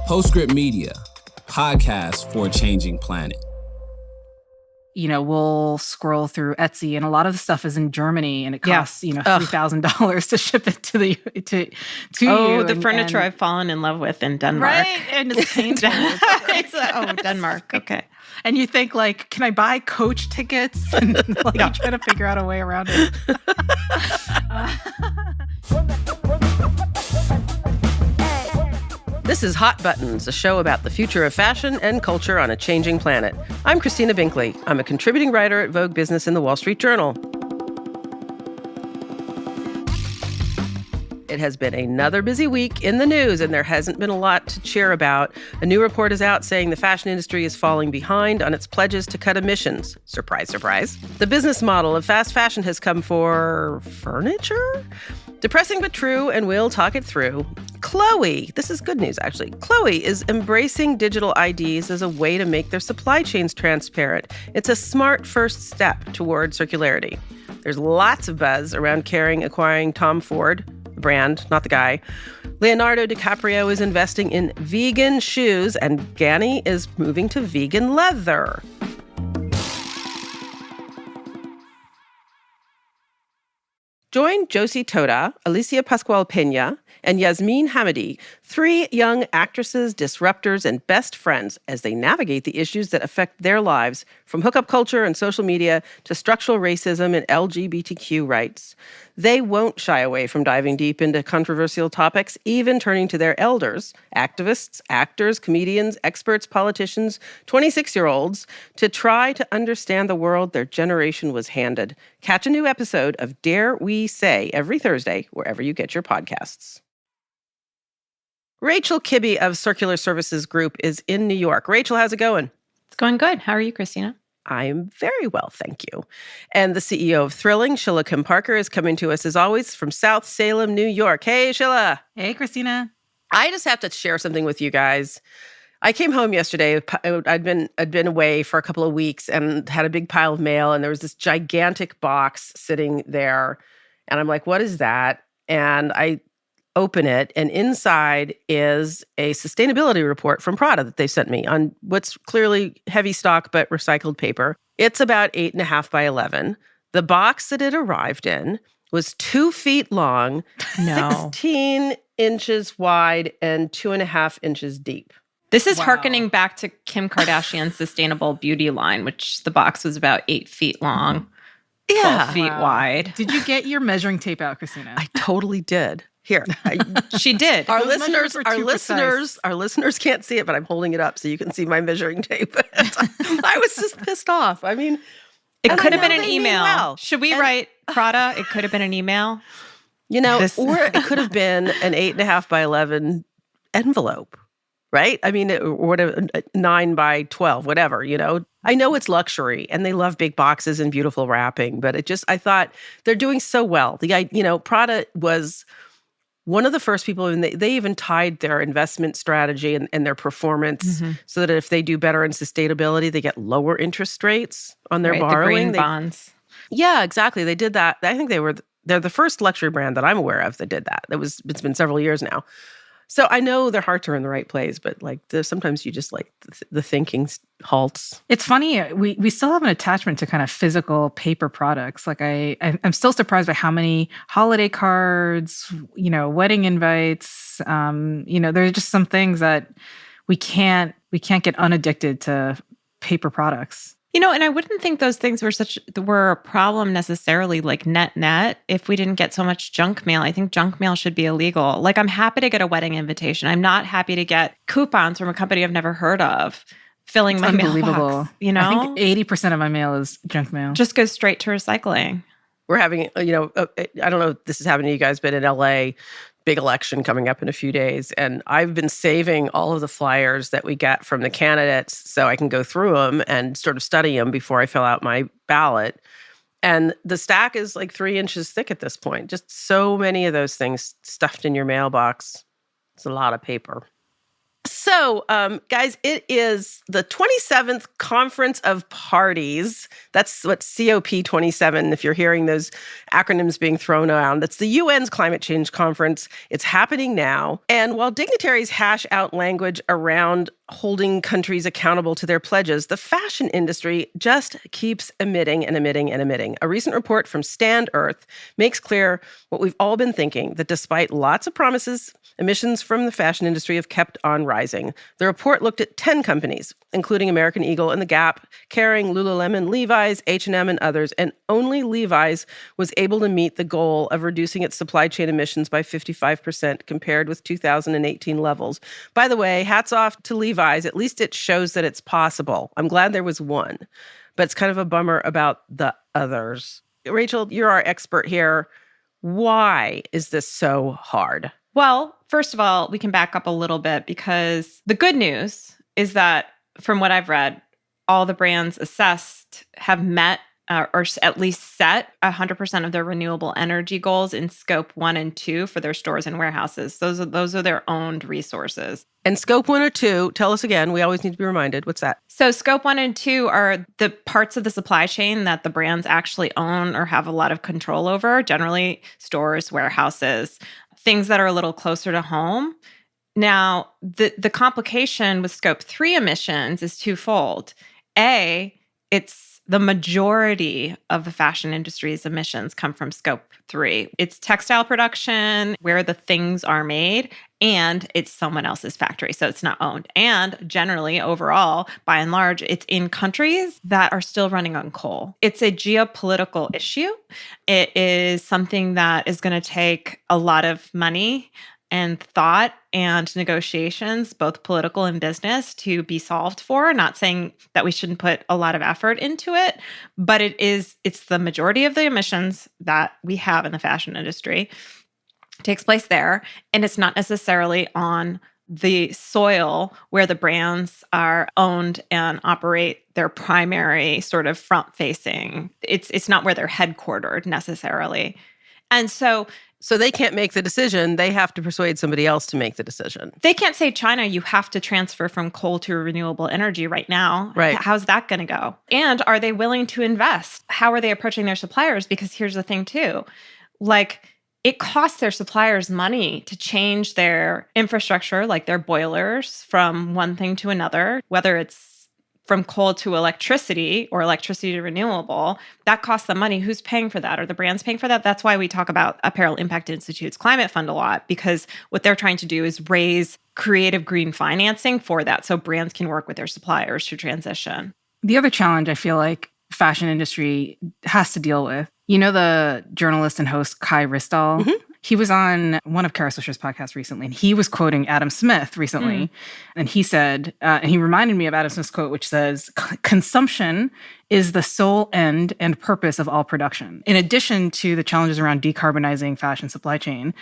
Postscript Media, podcast for a changing planet. We'll scroll through Etsy, and a lot of the stuff is in Germany, and it costs, $3,000 to ship it to you. Oh, the furniture I've fallen in love with in Denmark. Right? And it's painful. Denmark. Okay. And you think, can I buy coach tickets? And you try to figure out a way around it. This is Hot Buttons, a show about the future of fashion and culture on a changing planet. I'm Christina Binkley. I'm a contributing writer at Vogue Business and the Wall Street Journal. It has been another busy week in the news, and there hasn't been a lot to cheer about. A new report is out saying the fashion industry is falling behind on its pledges to cut emissions. Surprise, surprise. The business model of fast fashion has come for furniture? Depressing but true, and we'll talk it through. Chloe, this is good news actually. Chloe is embracing digital IDs as a way to make their supply chains transparent. It's a smart first step toward circularity. There's lots of buzz around Kering acquiring Tom Ford, the brand, not the guy. Leonardo DiCaprio is investing in vegan shoes, and Ganni is moving to vegan leather. Join Josie Toda, Alicia Pascual-Peña, and Yasmine Hamidi, three young actresses, disruptors, and best friends as they navigate the issues that affect their lives, from hookup culture and social media to structural racism and LGBTQ rights. They won't shy away from diving deep into controversial topics, even turning to their elders, activists, actors, comedians, experts, politicians, 26-year-olds, to try to understand the world their generation was handed. Catch a new episode of Dare We Say every Thursday, wherever you get your podcasts. Rachel Kibbe of Circular Services Group is in New York. Rachel, how's it going? It's going good. How are you, Christina? I'm very well, thank you. And the CEO of Thrilling, Sheila Kim Parker, is coming to us, as always, from South Salem, New York. Hey, Sheila. Hey, Christina. I just have to share something with you guys. I came home yesterday. I'd been away for a couple of weeks and had a big pile of mail, and there was this gigantic box sitting there. And I'm like, what is that? And I open it, and inside is a sustainability report from Prada that they sent me on what's clearly heavy stock but recycled paper. It's about 8.5 by 11. The box that it arrived in was 2 feet long, 16 inches wide, and 2.5 inches deep. This is hearkening back to Kim Kardashian's sustainable beauty line, which the box was about 8 feet long, 12 feet wide. Did you get your measuring tape out, Christina? I totally did. Here, she did. Our listeners can't see it, but I'm holding it up so you can see my measuring tape. I was just pissed off. I mean, it could have been an email. Well. Should we write Prada? It could have been an email. Or it could have been an 8.5 by 11 envelope, right? I mean, or whatever, 9 by 12, whatever. I know it's luxury, and they love big boxes and beautiful wrapping, but I thought they're doing so well. Prada was one of the first people, and they even tied their investment strategy and their performance so that if they do better in sustainability, they get lower interest rates on their borrowing. The green bonds. Yeah, exactly. They did that. I think they're the first luxury brand that I'm aware of that did that. It's been several years now. So I know their hearts are in the right place, but sometimes you just the thinking halts. It's funny. We still have an attachment to kind of physical paper products. I'm still surprised by how many holiday cards, wedding invites. There's just some things that we can't get unaddicted to paper products. And I wouldn't think those things were a problem necessarily, net, if we didn't get so much junk mail. I think junk mail should be illegal. I'm happy to get a wedding invitation. I'm not happy to get coupons from a company I've never heard of filling my mailbox. I think 80% of my mail is junk mail. Just goes straight to recycling. We're having, I don't know if this is happening to you guys, but in LA, big election coming up in a few days. And I've been saving all of the flyers that we get from the candidates so I can go through them and sort of study them before I fill out my ballot. And the stack is 3 inches thick at this point. Just so many of those things stuffed in your mailbox. It's a lot of paper. So, guys, it is the 27th Conference of Parties. That's what COP27, if you're hearing those acronyms being thrown around. That's the UN's climate change conference. It's happening now. And while dignitaries hash out language around holding countries accountable to their pledges, the fashion industry just keeps emitting and emitting and emitting. A recent report from Stand Earth makes clear what we've all been thinking, that despite lots of promises, emissions from the fashion industry have kept on rising. The report looked at 10 companies, including American Eagle and The Gap, Kering, Lululemon, Levi's, H&M, and others, and only Levi's was able to meet the goal of reducing its supply chain emissions by 55% compared with 2018 levels. By the way, hats off to Levi's. At least it shows that it's possible. I'm glad there was one, but it's kind of a bummer about the others. Rachel, you're our expert here. Why is this so hard? Well, first of all, we can back up a little bit because the good news is that from what I've read, all the brands assessed have met or at least set 100% of their renewable energy goals in scope 1 and 2 for their stores and warehouses. Those are their owned resources. And scope 1 or 2, tell us again. We always need to be reminded. What's that? So scope 1 and 2 are the parts of the supply chain that the brands actually own or have a lot of control over, generally stores, warehouses, things that are a little closer to home. Now, the complication with scope 3 emissions is twofold. It's the majority of the fashion industry's emissions come from scope 3. It's textile production, where the things are made, and it's someone else's factory, so it's not owned. And generally, overall, by and large, it's in countries that are still running on coal. It's a geopolitical issue. It is something that is going to take a lot of money and thought and negotiations, both political and business, to be solved for. Not saying that we shouldn't put a lot of effort into it, but it's the majority of the emissions that we have in the fashion industry takes place there. And it's not necessarily on the soil where the brands are owned and operate their primary sort of front-facing. It's not where they're headquartered necessarily. And so they can't make the decision. They have to persuade somebody else to make the decision. They can't say, China, you have to transfer from coal to renewable energy right now. Right. How's that going to go? And are they willing to invest? How are they approaching their suppliers? Because here's the thing too, like it costs their suppliers money to change their infrastructure, like their boilers, from one thing to another, whether it's from coal to electricity or electricity to renewable. That costs them money. Who's paying for that? Are the brands paying for that? That's why we talk about Apparel Impact Institute's Climate Fund a lot, because what they're trying to do is raise creative green financing for that so brands can work with their suppliers to transition. The other challenge I feel like fashion industry has to deal with, you know, the journalist and host Kai Ristall? Mm-hmm. He was on one of Kara Swisher's podcasts recently, and he was quoting Adam Smith recently. And he said, and he reminded me of Adam Smith's quote, which says, consumption is the sole end and purpose of all production. In addition to the challenges around decarbonizing fashion supply chain,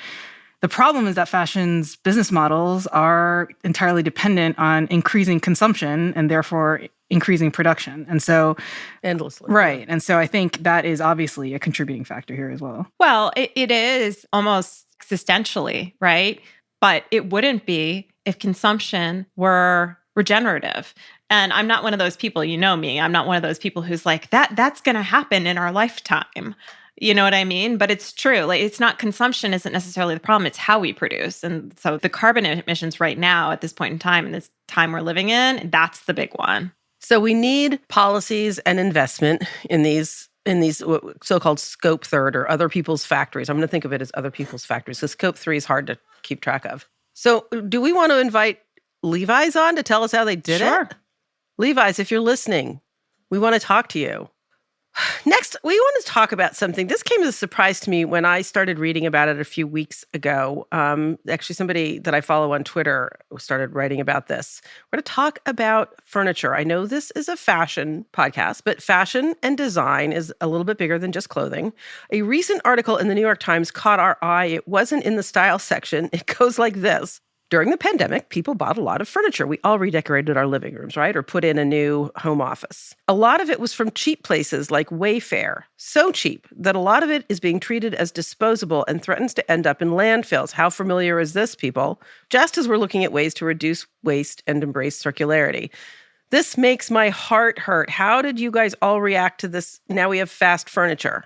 the problem is that fashion's business models are entirely dependent on increasing consumption and therefore increasing production. And so endlessly. Right. And so I think that is obviously a contributing factor here as well. Well, it is almost existentially, right? But it wouldn't be if consumption were regenerative. And I'm not one of those people, you know me, I'm not one of those people who's like, that's going to happen in our lifetime. You know what I mean? But it's true. Like, it's not consumption isn't necessarily the problem. It's how we produce. And so the carbon emissions right now at this point in time, in this time we're living in, that's the big one. So we need policies and investment in these so-called scope third or other people's factories. I'm going to think of it as other people's factories. So scope 3 is hard to keep track of. So do we want to invite Levi's on to tell us how they did it? Levi's, if you're listening, we want to talk to you. Next, we want to talk about something. This came as a surprise to me when I started reading about it a few weeks ago. Actually, somebody that I follow on Twitter started writing about this. We're going to talk about furniture. I know this is a fashion podcast, but fashion and design is a little bit bigger than just clothing. A recent article in the New York Times caught our eye. It wasn't in the style section. It goes like this. During the pandemic, people bought a lot of furniture. We all redecorated our living rooms, right? Or put in a new home office. A lot of it was from cheap places like Wayfair. So cheap that a lot of it is being treated as disposable and threatens to end up in landfills. How familiar is this, people? Just as we're looking at ways to reduce waste and embrace circularity. This makes my heart hurt. How did you guys all react to this? Now we have fast furniture.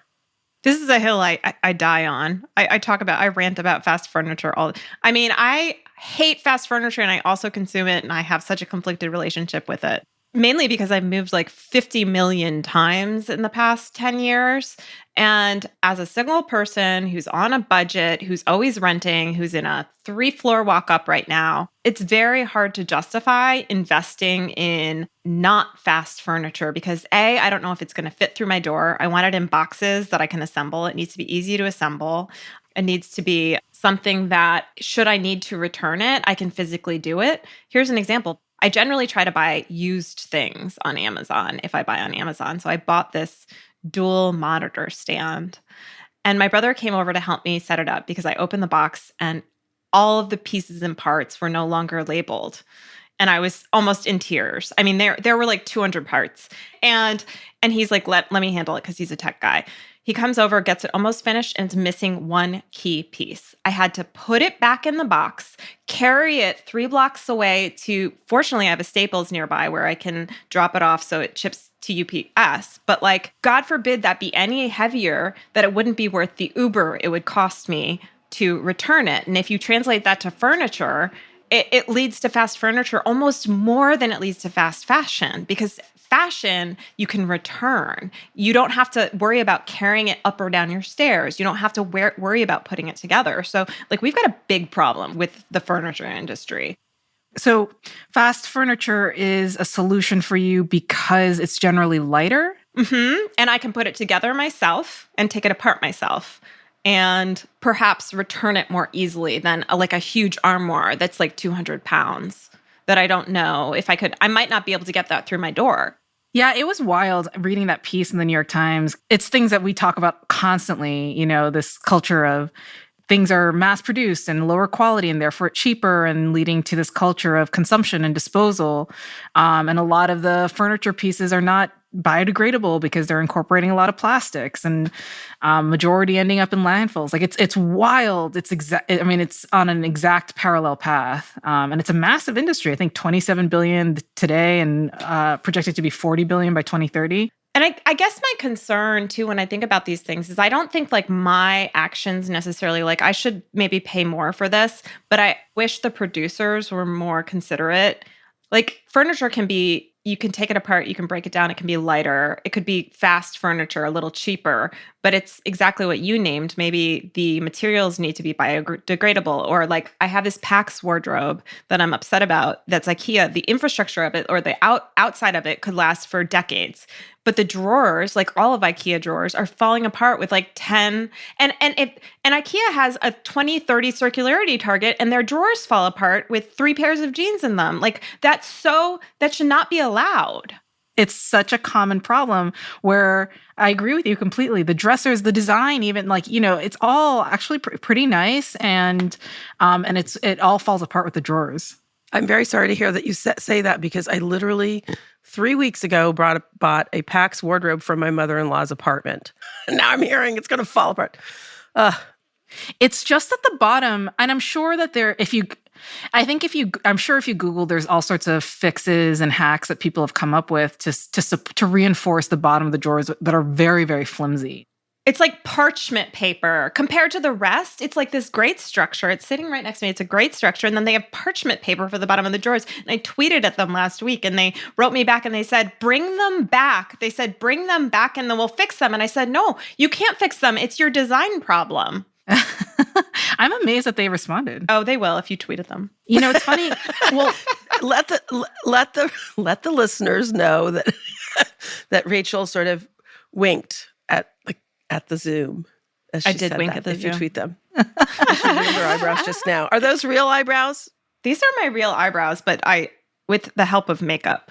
This is a hill I die on. I rant about fast furniture I hate fast furniture and I also consume it and I have such a conflicted relationship with it. Mainly because I've moved like 50 million times in the past 10 years. And as a single person who's on a budget, who's always renting, who's in a 3-floor walk-up right now, it's very hard to justify investing in not fast furniture because A, I don't know if it's going to fit through my door. I want it in boxes that I can assemble. It needs to be easy to assemble. It needs to be something that, should I need to return it, I can physically do it. Here's an example. I generally try to buy used things on Amazon if I buy on Amazon. So I bought this dual monitor stand. And my brother came over to help me set it up because I opened the box and all of the pieces and parts were no longer labeled. And I was almost in tears. I mean, there were like 200 parts. And he's like, let me handle it because he's a tech guy. He comes over, gets it almost finished, and it's missing one key piece. I had to put it back in the box, carry it 3 blocks away to, fortunately, I have a Staples nearby where I can drop it off so it ships to UPS. But like, God forbid that be any heavier, that it wouldn't be worth the Uber it would cost me to return it. And if you translate that to furniture, it leads to fast furniture almost more than it leads to fast fashion because fashion you can return. You don't have to worry about carrying it up or down your stairs. You don't have to worry about putting it together. So like we've got a big problem with the furniture industry. So fast furniture is a solution for you because it's generally lighter? Mm-hmm. And I can put it together myself and take it apart myself. And perhaps return it more easily than a huge armoire that's like 200 pounds that I don't know if I could. I might not be able to get that through my door. Yeah, it was wild reading that piece in the New York Times. It's things that we talk about constantly, this culture of things are mass produced and lower quality and therefore cheaper and leading to this culture of consumption and disposal. And a lot of the furniture pieces are not biodegradable because they're incorporating a lot of plastics and majority ending up in landfills. Like it's wild. It's on an exact parallel path. And it's a massive industry. I think 27 billion today and projected to be 40 billion by 2030. And I guess my concern too, when I think about these things is I don't think like my actions necessarily, like I should maybe pay more for this, but I wish the producers were more considerate. Like furniture you can take it apart, you can break it down, it can be lighter. It could be fast furniture, a little cheaper, but it's exactly what you named. Maybe the materials need to be biodegradable, or like I have this PAX wardrobe that I'm upset about that's IKEA. The infrastructure of it or the outside of it could last for decades. But the drawers, like all of IKEA drawers, are falling apart with like 10. And IKEA has a 2030 circularity target, and their drawers fall apart with 3 pairs of jeans in them. Like that should not be allowed. It's such a common problem where I agree with you completely. The dressers, the design, even it's all actually pretty nice, and it all falls apart with the drawers. I'm very sorry to hear that you say that because I literally 3 weeks ago bought a PAX wardrobe from my mother-in-law's apartment. And now I'm hearing it's going to fall apart. It's just at the bottom, and I'm sure that if you Google, there's all sorts of fixes and hacks that people have come up with to reinforce the bottom of the drawers that are very, very flimsy. It's like parchment paper. Compared to the rest, it's like this great structure. It's sitting right next to me. It's a great structure. And then they have parchment paper for the bottom of the drawers. And I tweeted at them last week and they wrote me back and they said, bring them back. They said, bring them back and then we'll fix them. And I said, no, you can't fix them. It's your design problem. I'm amazed that they responded. Oh, they will if you tweeted them. It's funny. Well, let the listeners know that that Rachel sort of winked at the Zoom. As she I did said wink that, at the if Zoom. You tweet them. She moved her eyebrows just now. Are those real eyebrows? These are my real eyebrows, but with the help of makeup.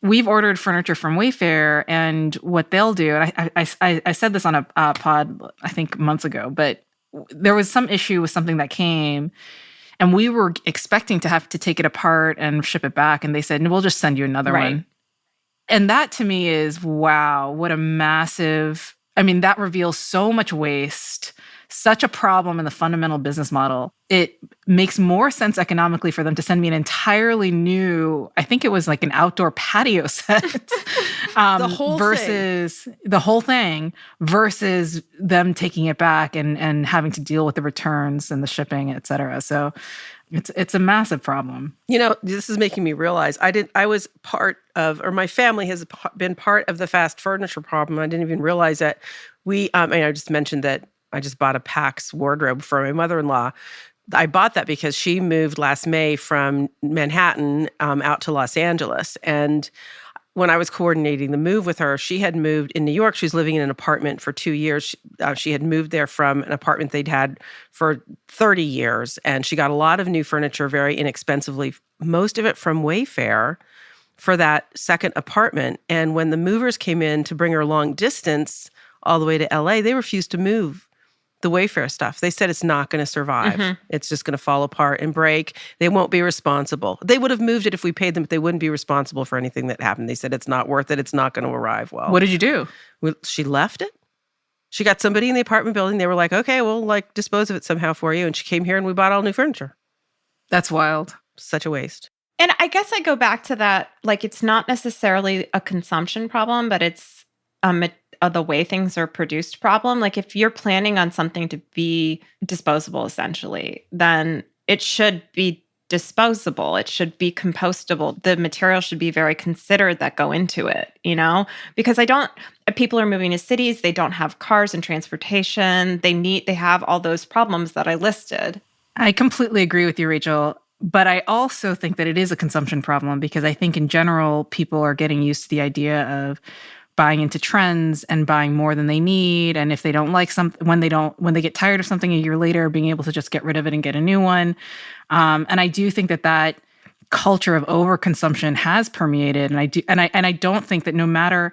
We've ordered furniture from Wayfair, and what they'll do, and I said this on a pod, I think months ago, but there was some issue with something that came, And we were expecting to have to take it apart and ship it back. And they said, no, we'll just send you another one. And that to me is, wow, what a massive, that reveals so much waste, such a problem in the fundamental business model. It makes more sense economically for them to send me an entirely new, I think it was like an outdoor patio set. The whole thing versus them taking it back and having to deal with the returns and the shipping, et cetera. So it's a massive problem. This is making me realize I was part of, or my family has been part of the fast furniture problem. I didn't even realize that I just mentioned that I just bought a Pax wardrobe for my mother-in-law. I bought that because she moved last May from Manhattan out to Los Angeles. And when I was coordinating the move with her, she had moved in New York. She was living in an apartment for 2 years. She had moved there from an apartment they'd had for 30 years. And she got a lot of new furniture very inexpensively, most of it from Wayfair for that second apartment. And when the movers came in to bring her long distance all the way to LA, they refused to move the Wayfair stuff. They said it's not going to survive. Mm-hmm. It's just going to fall apart and break. They won't be responsible. They would have moved it if we paid them, but they wouldn't be responsible for anything that happened. They said it's not worth it. It's not going to arrive well. What did you do? She left it. She got somebody in the apartment building. They were like, okay, we'll dispose of it somehow for you. And she came here and we bought all new furniture. That's wild. Such a waste. And I guess I go back to that, it's not necessarily a consumption problem, but it's the way things are produced problem. If you're planning on something to be disposable, essentially, then it should be disposable. It should be compostable. The material should be very considered that go into it, because people are moving to cities. They don't have cars and transportation. They have all those problems that I listed. I completely agree with you, Rachel. But I also think that it is a consumption problem because I think in general, people are getting used to the idea of buying into trends and buying more than they need. And if they don't like something, when they get tired of something a year later, being able to just get rid of it and get a new one. And I do think that culture of overconsumption has permeated. And I don't think that no matter,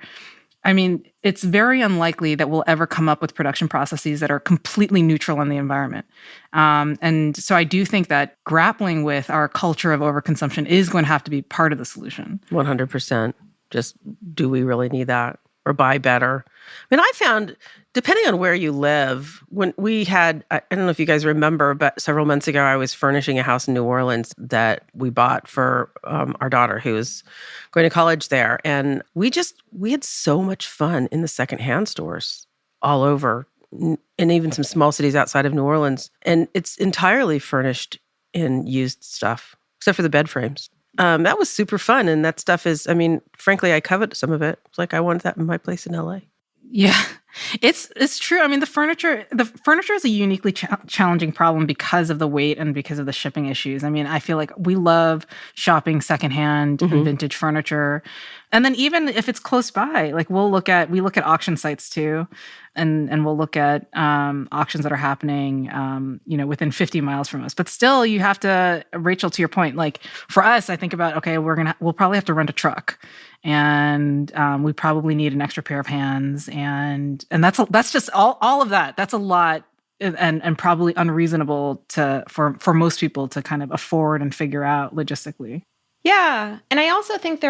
it's very unlikely that we'll ever come up with production processes that are completely neutral on the environment. And so I do think that grappling with our culture of overconsumption is going to have to be part of the solution. 100%. Just, do we really need that? Or buy better? I found, depending on where you live, when we had, I don't know if you guys remember, but several months ago, I was furnishing a house in New Orleans that we bought for our daughter who was going to college there. And we had so much fun in the secondhand stores all over, and even some small cities outside of New Orleans. And it's entirely furnished in used stuff, except for the bed frames. That was super fun. And that stuff is, frankly, I covet some of it. It's like I wanted that in my place in LA. Yeah, it's true. The furniture is a uniquely challenging problem because of the weight and because of the shipping issues. I feel like we love shopping secondhand and vintage furniture. And then even if it's close by, we look at auction sites too. And we'll look at auctions that are happening, within 50 miles from us. But still, you have to, Rachel, to your point, for us, I think about, okay, we'll probably have to rent a truck, and we probably need an extra pair of hands, and that's just all of that. That's a lot, and probably unreasonable for most people to kind of afford and figure out logistically. Yeah. And I also think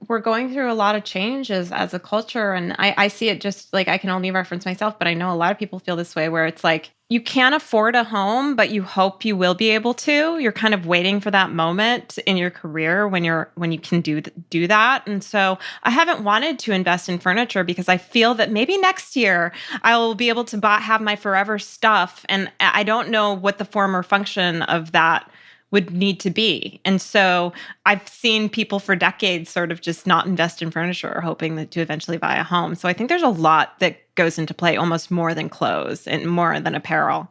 we're going through a lot of changes as a culture. And I see it just I can only reference myself, but I know a lot of people feel this way where it's you can't afford a home, but you hope you will be able to. You're kind of waiting for that moment in your career when you can do that. And so I haven't wanted to invest in furniture because I feel that maybe next year I will be able to have my forever stuff. And I don't know what the form or function of that would need to be. And so I've seen people for decades sort of just not invest in furniture, hoping to eventually buy a home. So I think there's a lot that goes into play, almost more than clothes and more than apparel.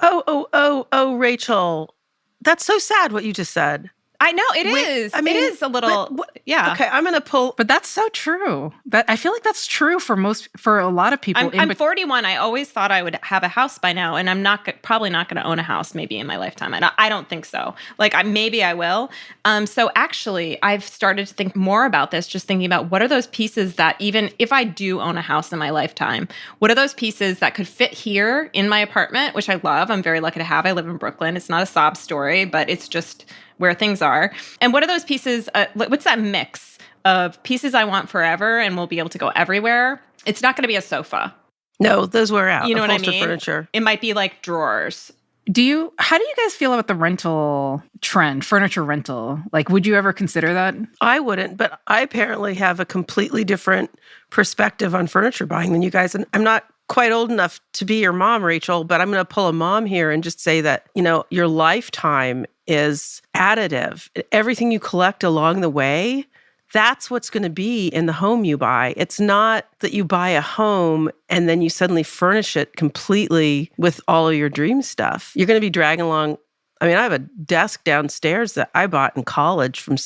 Oh, Rachel. That's so sad what you just said. I know it is. I mean, it is a little, yeah. Okay, I'm going to pull. But that's so true. That I feel like that's true for a lot of people. I'm 41. I always thought I would have a house by now, and I'm probably not going to own a house maybe in my lifetime. I don't think so. Like maybe I will. So actually, I've started to think more about this, just thinking about what are those pieces that even if I do own a house in my lifetime, what are those pieces that could fit here in my apartment, which I love. I'm very lucky to have. I live in Brooklyn. It's not a sob story, but it's just where things are. And what are those pieces? What's that mix of pieces I want forever and will be able to go everywhere? It's not going to be a sofa. No, those wear out. You know what I mean? Furniture. It might be like drawers. How do you guys feel about the rental trend, furniture rental? Like, would you ever consider that? I wouldn't, but I apparently have a completely different perspective on furniture buying than you guys. And I'm not quite old enough to be your mom, Rachel, but I'm going to pull a mom here and just say that, your lifetime is additive. Everything you collect along the way, that's what's going to be in the home you buy. It's not that you buy a home and then you suddenly furnish it completely with all of your dream stuff. You're going to be dragging along. I mean, I have a desk downstairs that I bought in college from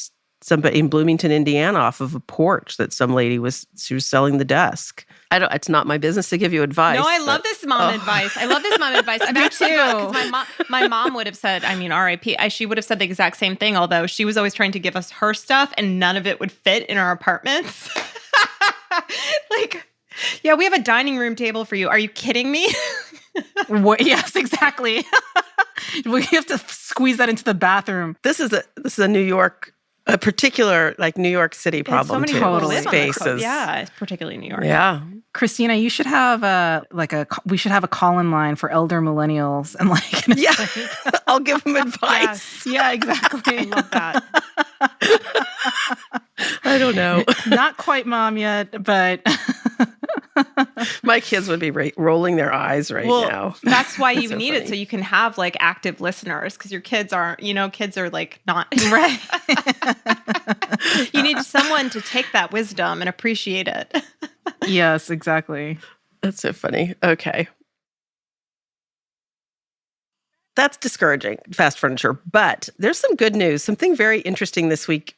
somebody in Bloomington, Indiana, off of a porch that some lady was selling the desk. It's not my business to give you advice. No, I love this mom advice. I love this mom advice. I'm actually because my mom would have said, RIP, she would have said the exact same thing, although she was always trying to give us her stuff and none of it would fit in our apartments. Yeah, we have a dining room table for you. Are you kidding me? Yes, exactly. We have to squeeze that into the bathroom. This is a New York, a particular New York City problem too. Totally. Spaces. Yeah, it's particularly New York. Yeah. Christina, you should have we should have a call-in line for elder millennials and I'll give them advice. Yes. Yeah, exactly. I love that. I don't know. Not quite mom yet, but my kids would be rolling their eyes now. That's why you need it, so you can have active listeners, because your kids aren't, kids are not right. You need someone to take that wisdom and appreciate it. Yes, exactly. That's so funny. Okay. That's discouraging, fast furniture. But there's some good news. Something very interesting this week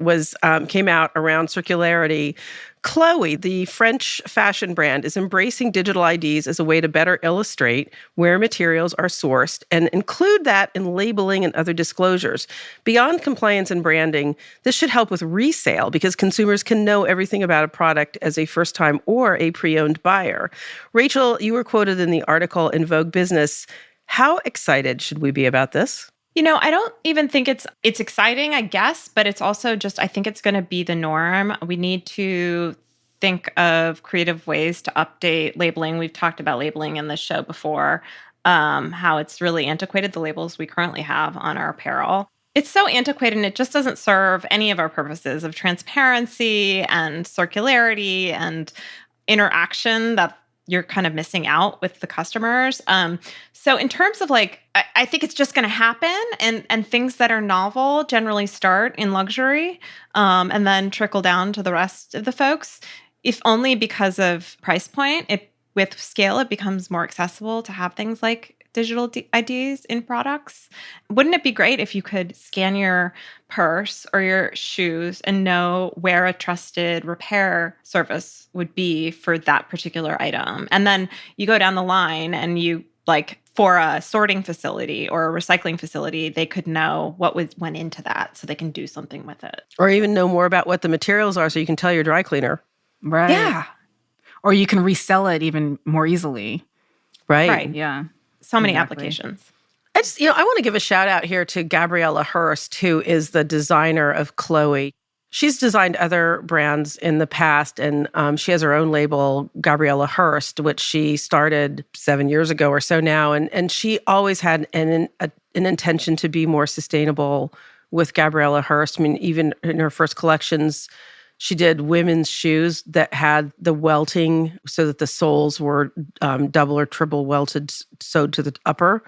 came out around circularity. Chloe, the French fashion brand, is embracing digital IDs as a way to better illustrate where materials are sourced and include that in labeling and other disclosures. Beyond compliance and branding, this should help with resale because consumers can know everything about a product as a first-time or a pre-owned buyer. Rachel, you were quoted in the article in Vogue Business. How excited should we be about this? I don't even think it's exciting, I guess, but it's also just, I think it's going to be the norm. We need to think of creative ways to update labeling. We've talked about labeling in this show before, how it's really antiquated, the labels we currently have on our apparel. It's so antiquated and it just doesn't serve any of our purposes of transparency and circularity and interaction that you're kind of missing out with the customers. So in terms of I think it's just going to happen, and things that are novel generally start in luxury and then trickle down to the rest of the folks, if only because of price point. With scale, it becomes more accessible to have things like digital IDs in products. Wouldn't it be great if you could scan your purse or your shoes and know where a trusted repair service would be for that particular item? And then you go down the line and you for a sorting facility or a recycling facility, they could know what went into that so they can do something with it. Or even know more about what the materials are so you can tell your dry cleaner. Right. Yeah. Or you can resell it even more easily. Right. Yeah. So many applications. I just, I want to give a shout out here to Gabriella Hurst, who is the designer of Chloe. She's designed other brands in the past, and she has her own label, Gabriella Hurst, which she started 7 years ago or so now. And she always had an intention to be more sustainable with Gabriella Hurst. I mean, even in her first collections, she did women's shoes that had the welting so that the soles were double or triple welted, sewed to the upper,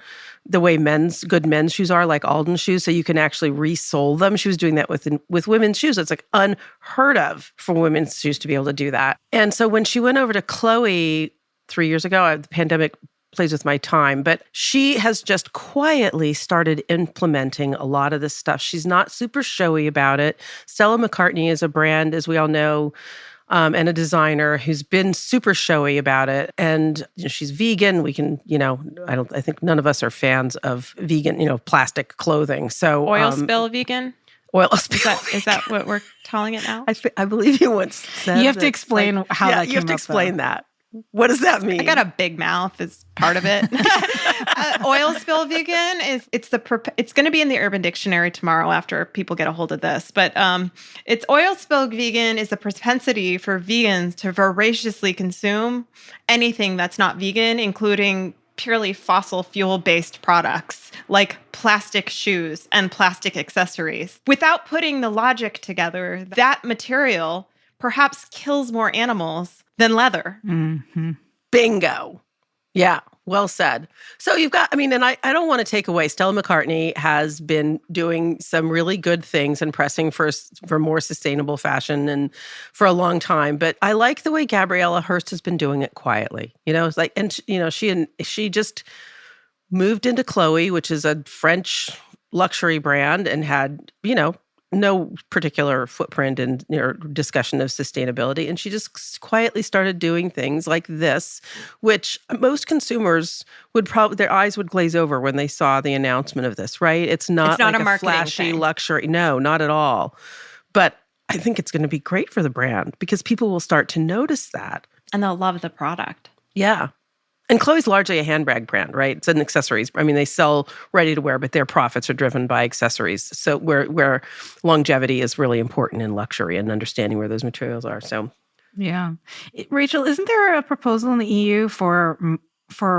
the way good men's shoes are, like Alden shoes, so you can actually resole them. She was doing that with women's shoes. It's unheard of for women's shoes to be able to do that. And so when she went over to Chloe 3 years ago, the pandemic plays with my time, but she has just quietly started implementing a lot of this stuff. She's not super showy about it. Stella McCartney is a brand, as we all know, and a designer who's been super showy about it. And she's vegan. We can, I think none of us are fans of vegan, plastic clothing. So Oil spill vegan? Oil spill. Is that what we're calling it now? I believe you once said You have to explain how that came up. You have to explain that. What does that mean? I got a big mouth is part of it. Oil spill vegan it's going to be in the Urban Dictionary tomorrow after people get a hold of this. But it's oil spill vegan is the propensity for vegans to voraciously consume anything that's not vegan, including purely fossil fuel-based products like plastic shoes and plastic accessories. Without putting the logic together, that material perhaps kills more animals than leather. Mm-hmm. Bingo. Yeah, well said. So you've got, and I don't want to take away, Stella McCartney has been doing some really good things and pressing for more sustainable fashion and for a long time. But I like the way Gabriella Hearst has been doing it quietly. It's like, and she just moved into Chloe, which is a French luxury brand, and had, no particular footprint in discussion of sustainability. And she just quietly started doing things like this, which most consumers would their eyes would glaze over when they saw the announcement of this, right? It's not like a marketing flashy thing. Luxury. No, not at all. But I think it's going to be great for the brand because people will start to notice that. And they'll love the product. Yeah. And Chloe's largely a handbag brand, right? It's an accessories. They sell ready to wear, but their profits are driven by accessories. So where longevity is really important in luxury and understanding where those materials are. So, yeah. Rachel, isn't there a proposal in the EU for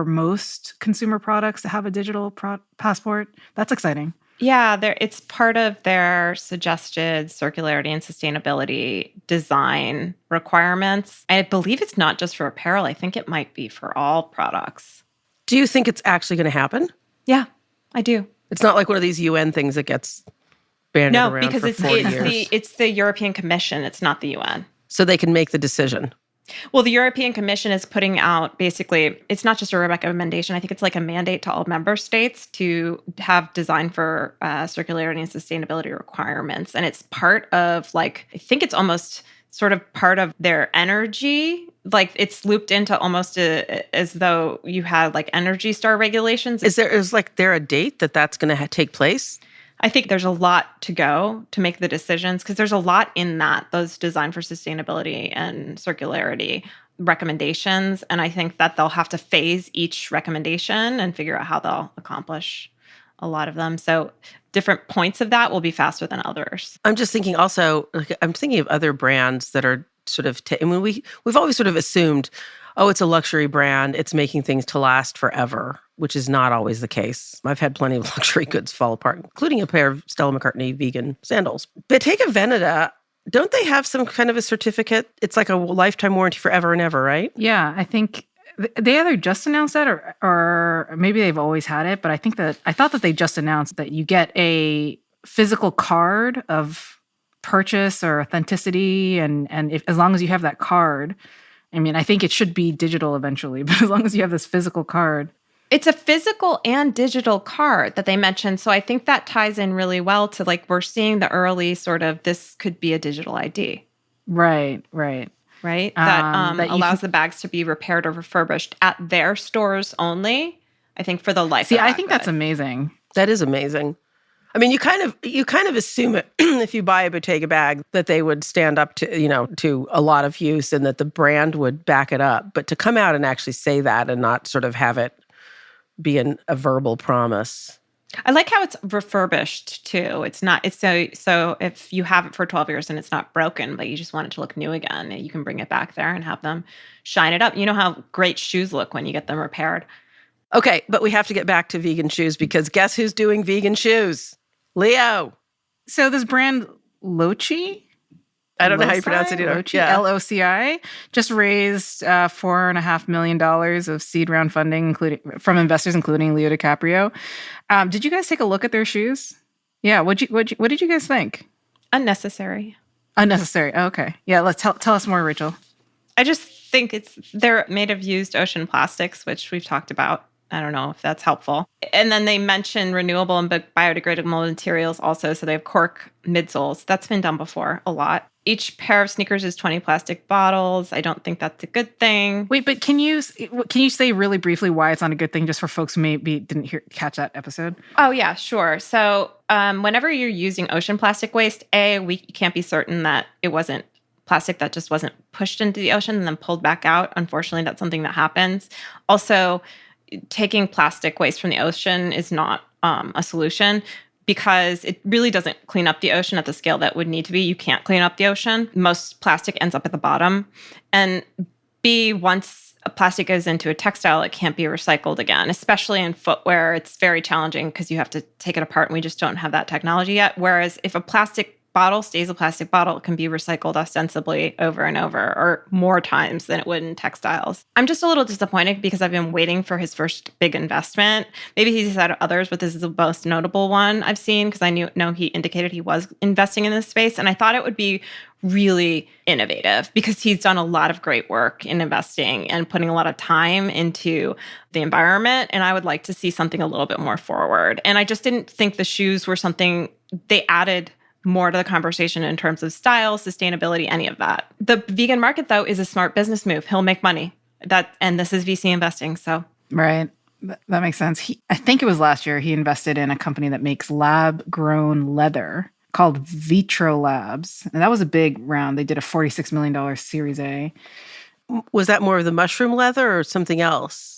most consumer products to have a digital passport? That's exciting. Yeah, it's part of their suggested circularity and sustainability design requirements. I believe it's not just for apparel. I think it might be for all products. Do you think it's actually going to happen? Yeah, I do. It's not like one of these UN things that gets banded around because for 40 years. It's the European Commission. It's not the UN. So they can make the decision. Well, the European Commission is putting out basically, it's not just a recommendation. I think it's like a mandate to all member states to have design for circularity and sustainability requirements. And it's part of I think it's almost sort of part of their energy. Like it's looped into almost as though you had like Energy Star regulations. Is there a date that's going to take place? I think there's a lot to go to make the decisions because there's a lot in those design for sustainability and circularity recommendations. And I think that they'll have to phase each recommendation and figure out how they'll accomplish a lot of them. So different points of that will be faster than others. I'm just thinking also, I'm thinking of other brands that are sort of, we've always sort of assumed, oh, it's a luxury brand, it's making things to last forever, which is not always the case. I've had plenty of luxury goods fall apart, including a pair of Stella McCartney vegan sandals. Bottega Veneta, don't they have some kind of a certificate? It's like a lifetime warranty forever and ever, right? Yeah, I think they either just announced that or maybe they've always had it, but I thought that they just announced that you get a physical card of purchase or authenticity, and as long as you have that card, I think it should be digital eventually, but as long as you have this physical card. It's a physical and digital card that they mentioned. So I think that ties in really well to we're seeing the early sort of this could be a digital ID. Right. That allows the bags to be repaired or refurbished at their stores only, I think, for the life of I think that's amazing. That is amazing. You kind of assume it if you buy a Bottega bag that they would stand up to a lot of use and that the brand would back it up. But to come out and actually say that and not sort of have it be a verbal promise. I like how it's refurbished too. It's so if you have it for 12 years and it's not broken, but you just want it to look new again, you can bring it back there and have them shine it up. You know how great shoes look when you get them repaired. Okay, but we have to get back to vegan shoes because guess who's doing vegan shoes? Leo. So this brand Loci, I don't know how you pronounce it either. Loci, LOCI, just raised $4.5 million of seed round funding, from investors, including Leo DiCaprio. Did you guys take a look at their shoes? Yeah. What did you guys think? Unnecessary. Unnecessary. Okay. Yeah. Let's tell us more, Rachel. I just think they're made of used ocean plastics, which we've talked about. I don't know if that's helpful. And then they mention renewable and biodegradable materials also. So they have cork midsoles. That's been done before a lot. Each pair of sneakers is 20 plastic bottles. I don't think that's a good thing. Wait, but can you say really briefly why it's not a good thing, just for folks who maybe didn't catch that episode? Oh, yeah, sure. So whenever you're using ocean plastic waste, we can't be certain that it wasn't plastic that just wasn't pushed into the ocean and then pulled back out. Unfortunately, that's something that happens. Also, taking plastic waste from the ocean is not a solution because it really doesn't clean up the ocean at the scale that would need to be. You can't clean up the ocean. Most plastic ends up at the bottom. And once a plastic goes into a textile, it can't be recycled again, especially in footwear. It's very challenging because you have to take it apart and we just don't have that technology yet. Whereas if a plastic bottle stays a plastic bottle, it can be recycled ostensibly over and over or more times than it would in textiles. I'm just a little disappointed because I've been waiting for his first big investment. Maybe he's had others, but this is the most notable one I've seen because I know he indicated he was investing in this space. And I thought it would be really innovative because he's done a lot of great work in investing and putting a lot of time into the environment. And I would like to see something a little bit more forward. And I just didn't think the shoes were something they added more to the conversation in terms of style, sustainability, any of that. The vegan market, though, is a smart business move. He'll make money. And this is VC investing, so. Right. That makes sense. I think it was last year he invested in a company that makes lab-grown leather called Vitro Labs. And that was a big round. They did a $46 million Series A. Was that more of the mushroom leather or something else?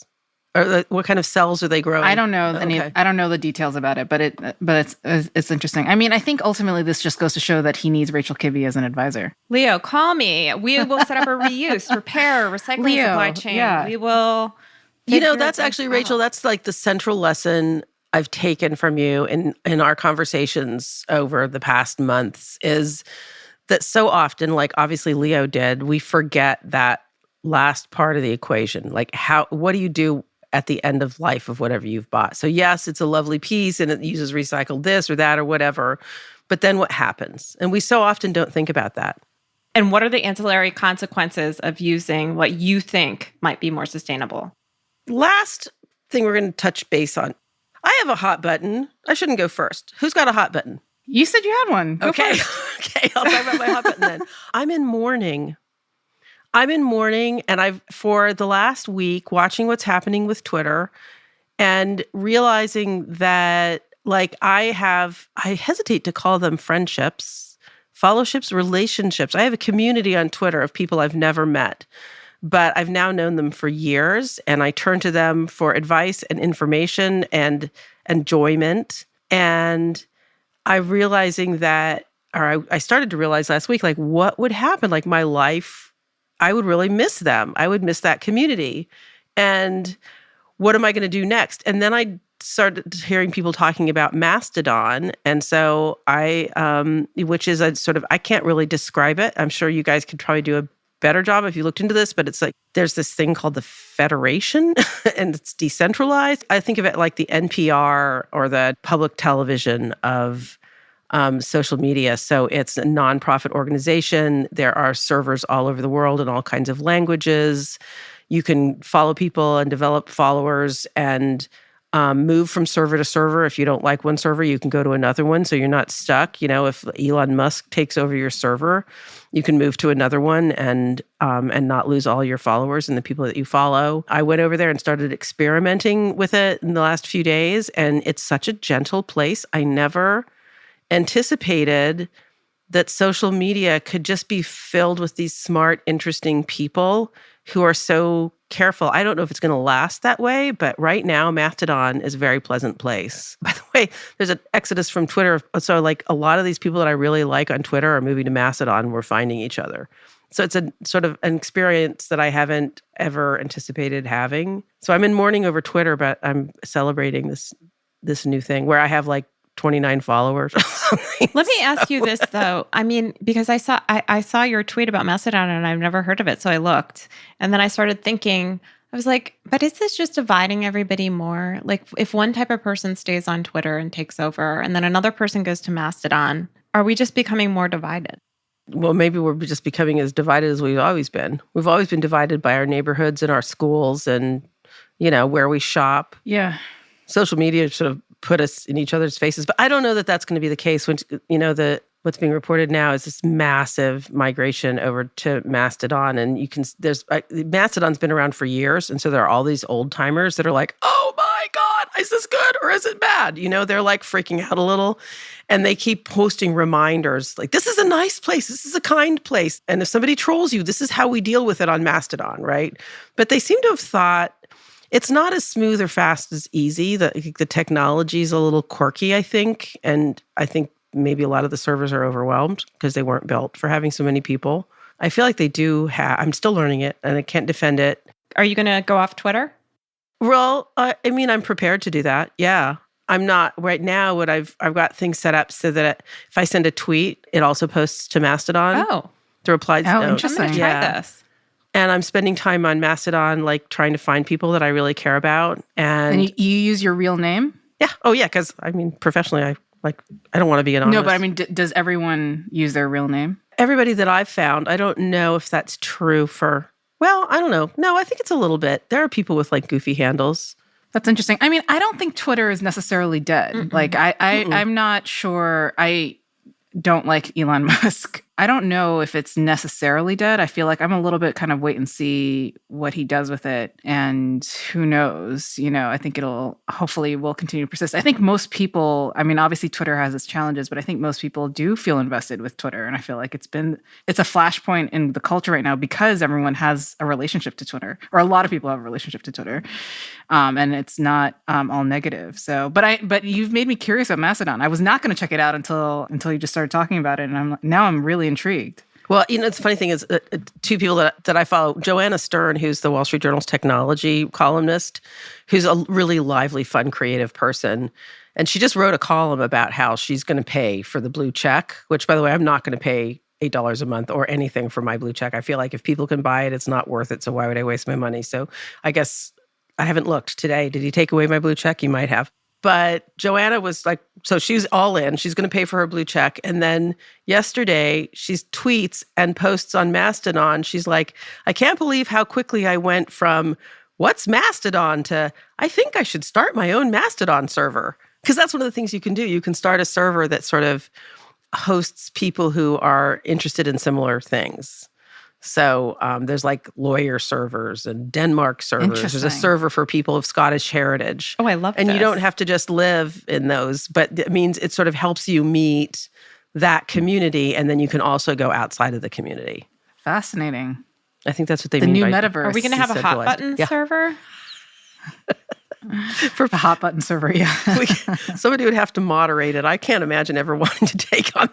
Or what kind of cells are they growing? I don't know I don't know the details about it, but it's interesting. I mean, I think ultimately this just goes to show that he needs Rachel Kibbe as an advisor. Leo, call me. We will set up a reuse, repair, recycling supply chain. Yeah. We will. That's actually, Rachel, that's like the central lesson I've taken from you in our conversations over the past months is that so often, like obviously Leo did, we forget that last part of the equation. Like what do you do at the end of life of whatever you've bought? So yes, it's a lovely piece and it uses recycled this or that or whatever, but then what happens? And we so often don't think about that. And what are the ancillary consequences of using what you think might be more sustainable? Last thing we're going to touch base on. I have a hot button. I shouldn't go first. Who's got a hot button? You said you had one. Go Okay. first. Okay, I'll talk about my hot button then. I'm in mourning, and I've, for the last week, watching what's happening with Twitter and realizing that, like, I hesitate to call them friendships, fellowships, relationships. I have a community on Twitter of people I've never met, but I've now known them for years, and I turn to them for advice and information and enjoyment. And I'm realizing that, or I started to realize last week, like, what would happen? Like, my life, I would really miss them. I would miss that community. And what am I going to do next? And then I started hearing people talking about Mastodon. And so which is a sort of, I can't really describe it. I'm sure you guys could probably do a better job if you looked into this, but it's like, there's this thing called the Federation and it's decentralized. I think of it like the NPR or the public television of social media. So it's a nonprofit organization. There are servers all over the world in all kinds of languages. You can follow people and develop followers and move from server to server. If you don't like one server, you can go to another one. So you're not stuck. You know, if Elon Musk takes over your server, you can move to another one and not lose all your followers and the people that you follow. I went over there and started experimenting with it in the last few days, and it's such a gentle place. I never anticipated that social media could just be filled with these smart, interesting people who are so careful. I don't know if it's going to last that way, but right now, Mastodon is a very pleasant place. By the way, there's an exodus from Twitter. So like a lot of these people that I really like on Twitter are moving to Mastodon. We're finding each other. So it's a sort of an experience that I haven't ever anticipated having. So I'm in mourning over Twitter, but I'm celebrating this new thing where I have like 29 followers or something. Let me ask you this though. I mean, because I saw your tweet about Mastodon and I've never heard of it. So I looked and then I started thinking, I was like, but is this just dividing everybody more? Like if one type of person stays on Twitter and takes over and then another person goes to Mastodon, are we just becoming more divided? Well, maybe we're just becoming as divided as we've always been. We've always been divided by our neighborhoods and our schools and, where we shop. Yeah. Social media sort of put us in each other's faces. But I don't know that that's going to be the case when, what's being reported now is this massive migration over to Mastodon. And Mastodon's been around for years. And so there are all these old timers that are like, oh my God, is this good or is it bad? They're like freaking out a little. And they keep posting reminders like, this is a nice place. This is a kind place. And if somebody trolls you, this is how we deal with it on Mastodon, right? But they seem to have thought it's not as smooth or fast as easy. The technology is a little quirky, I think. And I think maybe a lot of the servers are overwhelmed because they weren't built for having so many people. I feel like they do I'm still learning it and I can't defend it. Are you going to go off Twitter? Well, I'm prepared to do that. Yeah. I'm not right now. What I've got things set up so that if I send a tweet, it also posts to Mastodon. Oh, the replies. Interesting. I'm going to try this. And I'm spending time on Mastodon, like trying to find people that I really care about. And you use your real name? Yeah. Oh, yeah. Because professionally, I don't want to be anonymous. No, but does everyone use their real name? Everybody that I've found, I don't know if that's true well, I don't know. No, I think it's a little bit. There are people with like goofy handles. That's interesting. I don't think Twitter is necessarily dead. Mm-mm. Like I'm not sure. I don't like Elon Musk. I don't know if it's necessarily dead. I feel like I'm a little bit kind of wait and see what he does with it. And who knows, I think hopefully will continue to persist. I think most people, obviously Twitter has its challenges, but I think most people do feel invested with Twitter. And I feel like it's a flashpoint in the culture right now because everyone has a relationship to Twitter, or a lot of people have a relationship to Twitter. And it's not all negative. So, but you've made me curious about Mastodon. I was not going to check it out until you just started talking about it. And now I'm really intrigued. Well, the funny thing is two people that I follow, Joanna Stern, who's the Wall Street Journal's technology columnist, who's a really lively, fun, creative person. And she just wrote a column about how she's going to pay for the blue check, which, by the way, I'm not going to pay $8 a month or anything for my blue check. I feel like if people can buy it, it's not worth it. So why would I waste my money? So I guess I haven't looked today. Did he take away my blue check? He might have. But Joanna was like, so she's all in. She's going to pay for her blue check. And then yesterday, she tweets and posts on Mastodon. She's like, I can't believe how quickly I went from what's Mastodon to I think I should start my own Mastodon server. Because that's one of the things you can do. You can start a server that sort of hosts people who are interested in similar things. So there's like lawyer servers and Denmark servers. There's a server for people of Scottish heritage. Oh, I love And this. you don't have to just live in those, but it means it sort of helps you meet that community, and then you can also go outside of the community. Fascinating. I think that's what they the mean new by metaverse. Are we going to have a hot button server? For a hot button server, yeah. Somebody would have to moderate it. I can't imagine ever wanting to take on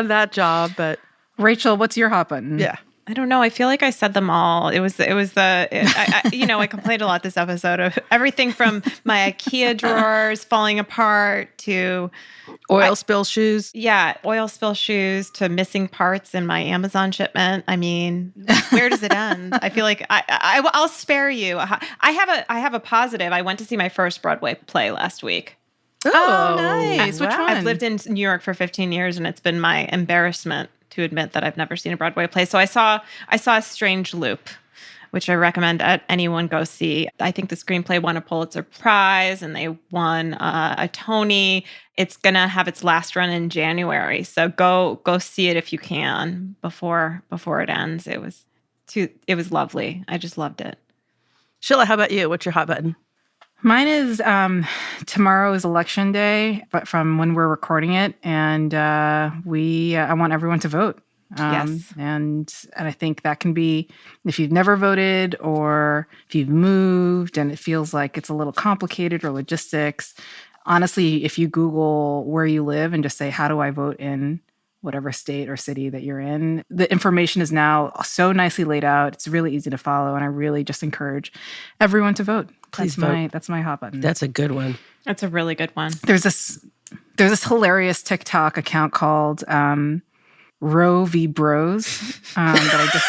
that job. But Rachel, what's your hot button? Yeah. I don't know. I feel like I said them all. I complained a lot this episode of everything from my IKEA drawers falling apart to oil spill shoes. Yeah, oil spill shoes to missing parts in my Amazon shipment. Where does it end? I feel like I'll spare you. I have a positive. I went to see my first Broadway play last week. Oh, nice. Which one? I've lived in New York for 15 years, and it's been my embarrassment to admit that I've never seen a Broadway play. So I saw A Strange Loop, which I recommend anyone go see. I think the screenplay won a Pulitzer Prize, and they won a Tony. It's gonna have its last run in January, so go see it if you can before it ends. It was lovely. I just loved it. Sheila, how about you? What's your hot button? Mine is tomorrow is election day, but from when we're recording it, and I want everyone to vote. Yes, and I think that can be if you've never voted or if you've moved and it feels like it's a little complicated or logistics. Honestly, if you Google where you live and just say, "How do I vote in whatever state or city that you're in?" the information is now so nicely laid out. It's really easy to follow, and I really just encourage everyone to vote. Please vote. That's my hot button. That's a good one. That's a really good one. There's this hilarious TikTok account called Roe v. Bros that I just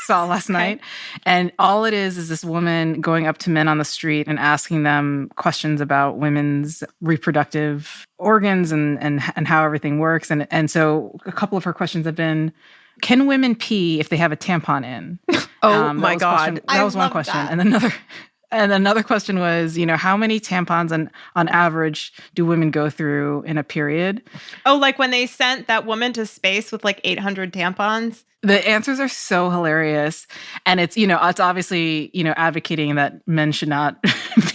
saw last night. And all it is this woman going up to men on the street and asking them questions about women's reproductive organs and how everything works. And so a couple of her questions have been, can women pee if they have a tampon in? Oh my God. That was one question. And another question was, how many tampons on average do women go through in a period? Oh, like when they sent that woman to space with like 800 tampons? The answers are so hilarious. And it's, it's obviously, advocating that men should not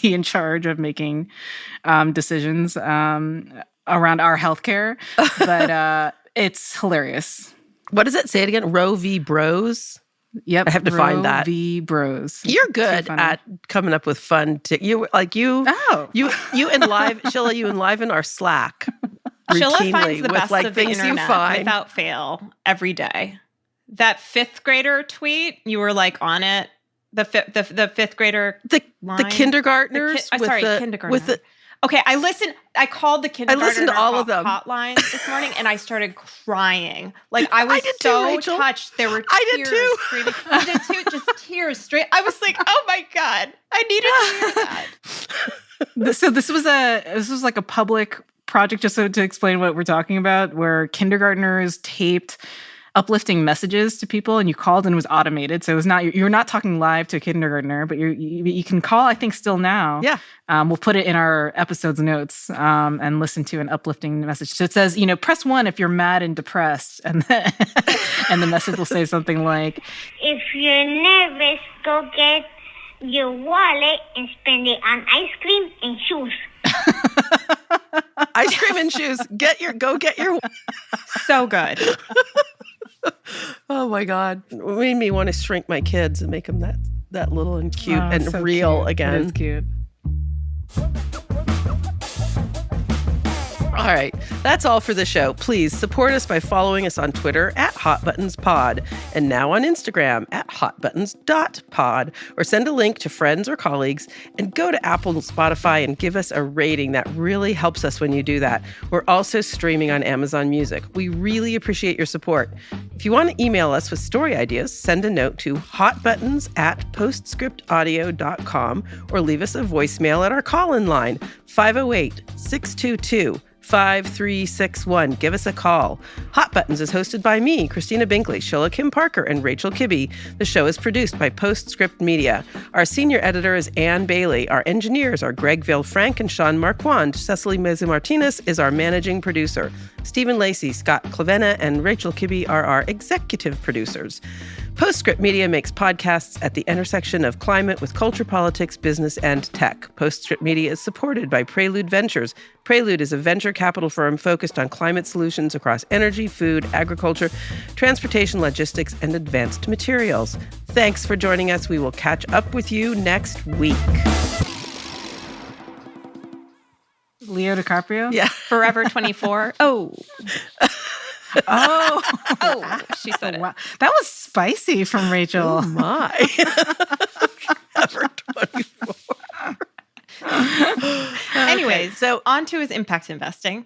be in charge of making decisions around our healthcare. But it's hilarious. What does it say it again? Roe v. Bros? Yep. I have to find that. Roe v. Bros. You're good at coming up with fun. You enliven our Slack Sheila routinely finds the with best like of the things you internet find. without fail every day. That fifth grader tweet, you were like on it. The fifth grader the line. kindergartners. Kindergartner. Okay, I called the kindergartner listened to all of them. hotline this morning and I started crying. Like I was so touched. There were tears streaming. I did too, just tears straight. I was like, oh my God, I needed to hear that. So this was like a public project, just so to explain what we're talking about, where kindergartners taped uplifting messages to people and you called and it was automated. So it was not, you're not talking live to a kindergartner, but you can call, I think still now. Yeah. We'll put it in our episode's notes and listen to an uplifting message. So it says, press 1 if you're mad and depressed. And the message will say something like, if you're nervous, go get your wallet and spend it on ice cream and shoes. Ice cream and shoes. Go get your. So good. Oh my God. It made me want to shrink my kids and make them that little and cute and so real cute. again. It is cute. All right, that's all for the show. Please support us by following us on Twitter @HotButtonsPod and now on Instagram @HotButtons.pod, or send a link to friends or colleagues and go to Apple and Spotify and give us a rating. That really helps us when you do that. We're also streaming on Amazon Music. We really appreciate your support. If you want to email us with story ideas, send a note to hotbuttons@postscriptaudio.com or leave us a voicemail at our call-in line, 508-622-5361. Give us a call. Hot Buttons is hosted by me, Christina Binkley, Sheila Kim Parker, and Rachel Kibbe. The show is produced by Postscript Media. Our senior editor is Ann Bailey. Our engineers are Greg Ville-Frank and Sean Marquand. Cecily Meza-Martinez is our managing producer. Stephen Lacey, Scott Clavenna, and Rachel Kibbe are our executive producers. Postscript Media makes podcasts at the intersection of climate with culture, politics, business, and tech. Postscript Media is supported by Prelude Ventures. Prelude is a venture capital firm focused on climate solutions across energy, food, agriculture, transportation, logistics, and advanced materials. Thanks for joining us. We will catch up with you next week. Leo DiCaprio? Yeah. Forever 24. Oh, she said it. Wow. That was spicy from Rachel. Oh my. Forever 24. Anyways, Okay, so on to his impact investing.